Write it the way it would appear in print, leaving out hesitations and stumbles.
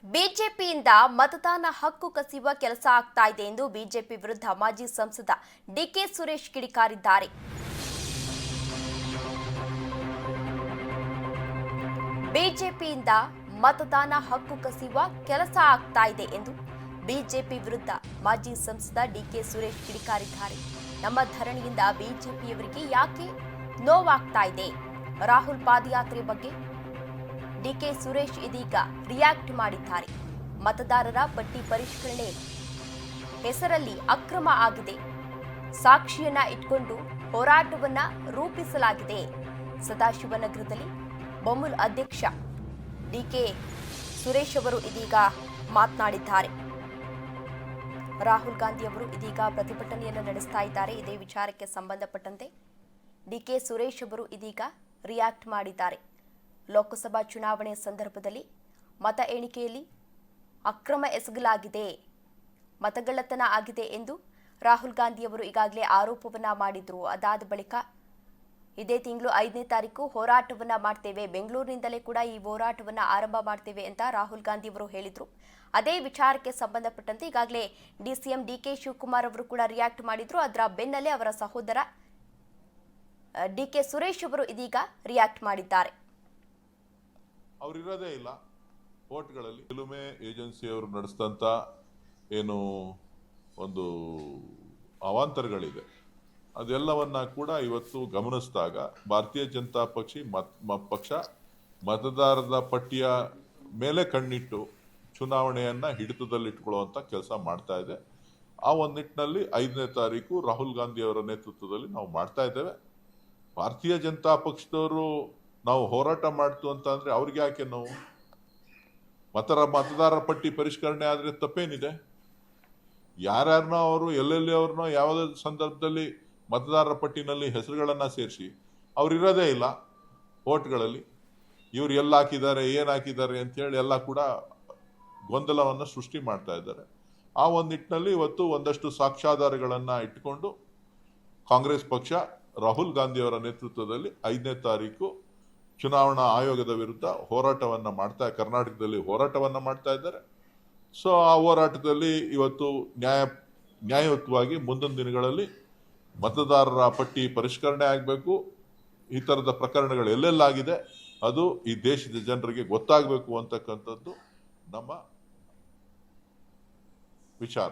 ಬಿಜೆಪಿಯಿಂದ ಮತದಾನ ಹಕ್ಕು ಕಸಿಯುವ ಕೆಲಸ ಆಗ್ತಾ ಇದೆ ಎಂದು ಬಿಜೆಪಿ ವಿರುದ್ಧ ಮಾಜಿ ಸಂಸದ ಡಿಕೆ ಸುರೇಶ್ ಕಿಡಿಕಾರಿದ್ದಾರೆ. ಬಿಜೆಪಿಯಿಂದ ಮತದಾನ ಹಕ್ಕು ಕಸಿಯುವ ಕೆಲಸ ಆಗ್ತಾ ಇದೆ ಎಂದು ಬಿಜೆಪಿ ವಿರುದ್ಧ ಮಾಜಿ ಸಂಸದ ಡಿಕೆ ಸುರೇಶ್ ಕಿಡಿಕಾರಿದ್ದಾರೆ. ನಮ್ಮ ಧರಣಿಯಿಂದ ಬಿಜೆಪಿಯವರಿಗೆ ಯಾಕೆ ನೋವಾಗ್ತಾ ಇದೆ? ರಾಹುಲ್ ಪಾದಯಾತ್ರೆ ಬಗ್ಗೆ ಡಿಕೆ ಸುರೇಶ್ ಇದೀಗ ರಿಯಾಕ್ಟ್ ಮಾಡಿದ್ದಾರೆ. ಮತದಾರರ ಪಟ್ಟಿ ಪರಿಷ್ಕರಣೆ ಹೆಸರಲ್ಲಿ ಅಕ್ರಮ ಆಗಿದೆ, ಸಾಕ್ಷಿಯನ್ನ ಇಟ್ಕೊಂಡು ಹೋರಾಟವನ್ನ ರೂಪಿಸಲಾಗಿದೆ. ಸದಾಶಿವನಗರದಲ್ಲಿ ಬೊಮ್ಮಲ್ ಅಧ್ಯಕ್ಷ ಡಿಕೆ ಸುರೇಶ್ ಅವರು ಇದೀಗ ಮಾತನಾಡಿದ್ದಾರೆ. ರಾಹುಲ್ ಗಾಂಧಿ ಅವರು ಇದೀಗ ಪ್ರತಿಭಟನೆಯನ್ನು ನಡೆಸ್ತಾ ಇದ್ದಾರೆ. ಇದೇ ವಿಚಾರಕ್ಕೆ ಸಂಬಂಧಪಟ್ಟಂತೆ ಡಿಕೆ ಸುರೇಶ್ ಅವರು ಇದೀಗ ರಿಯಾಕ್ಟ್ ಮಾಡಿದ್ದಾರೆ. ಲೋಕಸಭಾ ಚುನಾವಣೆ ಸಂದರ್ಭದಲ್ಲಿ ಮತ ಎಣಿಕೆಯಲ್ಲಿ ಅಕ್ರಮ ಎಸಗಲಾಗಿದೆ, ಮತಗಳ್ಳತನ ಆಗಿದೆ ಎಂದು ರಾಹುಲ್ ಗಾಂಧಿ ಅವರು ಈಗಾಗಲೇ ಆರೋಪವನ್ನ ಮಾಡಿದ್ರು. ಅದಾದ ಬಳಿಕ ಇದೇ ತಿಂಗಳು 5ನೇ ತಾರೀಕು ಹೋರಾಟವನ್ನ ಮಾಡ್ತೇವೆ, ಬೆಂಗಳೂರಿನಿಂದಲೇ ಕೂಡ ಈ ಹೋರಾಟವನ್ನ ಆರಂಭ ಮಾಡ್ತೇವೆ ಅಂತ ರಾಹುಲ್ ಗಾಂಧಿ ಅವರು ಹೇಳಿದ್ರು. ಅದೇ ವಿಚಾರಕ್ಕೆ ಸಂಬಂಧಪಟ್ಟಂತೆ ಈಗಾಗಲೇ ಸಿಎಂ ಡಿಕೆ ಶಿವಕುಮಾರ್ ಅವರು ಕೂಡ ರಿಯಾಕ್ಟ್ ಮಾಡಿದ್ರು. ಅದರ ಬೆನ್ನಲ್ಲೇ ಅವರ ಸಹೋದರ ಡಿಕೆ ಸುರೇಶ್ ಅವರು ಇದೀಗ ರಿಯಾಕ್ಟ್ ಮಾಡಿದ್ದಾರೆ. ಅವರಿರೋದೇ ಇಲ್ಲ ವೋಟ್ಗಳಲ್ಲಿ. ಕೆಲವೊಮ್ಮೆ ಏಜೆನ್ಸಿಯವರು ನಡೆಸಿದಂಥ ಏನು ಒಂದು ಅವಾಂತರಗಳಿದೆ, ಅದೆಲ್ಲವನ್ನ ಕೂಡ ಇವತ್ತು ಗಮನಿಸಿದಾಗ ಭಾರತೀಯ ಜನತಾ ಪಕ್ಷ ಮತದಾರರ ಪಟ್ಟಿಯ ಮೇಲೆ ಕಣ್ಣಿಟ್ಟು ಚುನಾವಣೆಯನ್ನ ಹಿಡಿತದಲ್ಲಿಟ್ಕೊಳ್ಳುವಂಥ ಕೆಲಸ ಮಾಡ್ತಾ ಇದೆ. ಆ ಒಂದು ನಿಟ್ಟಿನಲ್ಲಿ 5ನೇ ತಾರೀಕು ರಾಹುಲ್ ಗಾಂಧಿ ಅವರ ನೇತೃತ್ವದಲ್ಲಿ ನಾವು ಮಾಡ್ತಾ ಇದ್ದೇವೆ. ಭಾರತೀಯ ಜನತಾ ಪಕ್ಷದವರು ನಾವು ಹೋರಾಟ ಮಾಡ್ತು ಅಂತ ಅಂದ್ರೆ ಅವ್ರಿಗೆ ಯಾಕೆ ನಾವು ಮತದಾರರ ಪಟ್ಟಿ ಪರಿಷ್ಕರಣೆ ಆದ್ರೆ ತಪ್ಪೇನಿದೆ? ಯಾರ್ಯಾರನೋ ಅವರು ಎಲ್ಲೆಲ್ಲಿ ಅವ್ರನ್ನೋ ಯಾವುದೇ ಸಂದರ್ಭದಲ್ಲಿ ಮತದಾರರ ಪಟ್ಟಿನಲ್ಲಿ ಹೆಸರುಗಳನ್ನ ಸೇರಿಸಿ ಅವ್ರಿರೋದೇ ಇಲ್ಲ ವೋಟ್ಗಳಲ್ಲಿ. ಇವ್ರು ಎಲ್ಲ ಹಾಕಿದ್ದಾರೆ, ಏನ್ ಹಾಕಿದ್ದಾರೆ ಅಂತ ಹೇಳಿ ಎಲ್ಲ ಕೂಡ ಗೊಂದಲವನ್ನ ಸೃಷ್ಟಿ ಮಾಡ್ತಾ ಇದ್ದಾರೆ. ಆ ಒಂದು ನಿಟ್ಟಿನಲ್ಲಿ ಇವತ್ತು ಒಂದಷ್ಟು ಸಾಕ್ಷ್ಯಾಧಾರಗಳನ್ನ ಇಟ್ಟುಕೊಂಡು ಕಾಂಗ್ರೆಸ್ ಪಕ್ಷ ರಾಹುಲ್ ಗಾಂಧಿ ಅವರ ನೇತೃತ್ವದಲ್ಲಿ 5ನೇ ತಾರೀಕು ಚುನಾವಣಾ ಆಯೋಗದ ವಿರುದ್ಧ ಕರ್ನಾಟಕದಲ್ಲಿ ಹೋರಾಟವನ್ನ ಮಾಡ್ತಾ ಇದ್ದಾರೆ. ಸೊ ಆ ಹೋರಾಟದಲ್ಲಿ ಇವತ್ತು ನ್ಯಾಯಯುತವಾಗಿ ಮುಂದಿನ ದಿನಗಳಲ್ಲಿ ಮತದಾರರ ಪಟ್ಟಿ ಪರಿಷ್ಕರಣೆ ಆಗಬೇಕು. ಈ ತರದ ಪ್ರಕರಣಗಳು ಎಲ್ಲೆಲ್ಲಾಗಿದೆ ಅದು ಈ ದೇಶದ ಜನರಿಗೆ ಗೊತ್ತಾಗಬೇಕು ಅಂತಕ್ಕಂಥದ್ದು ನಮ್ಮ ವಿಚಾರ.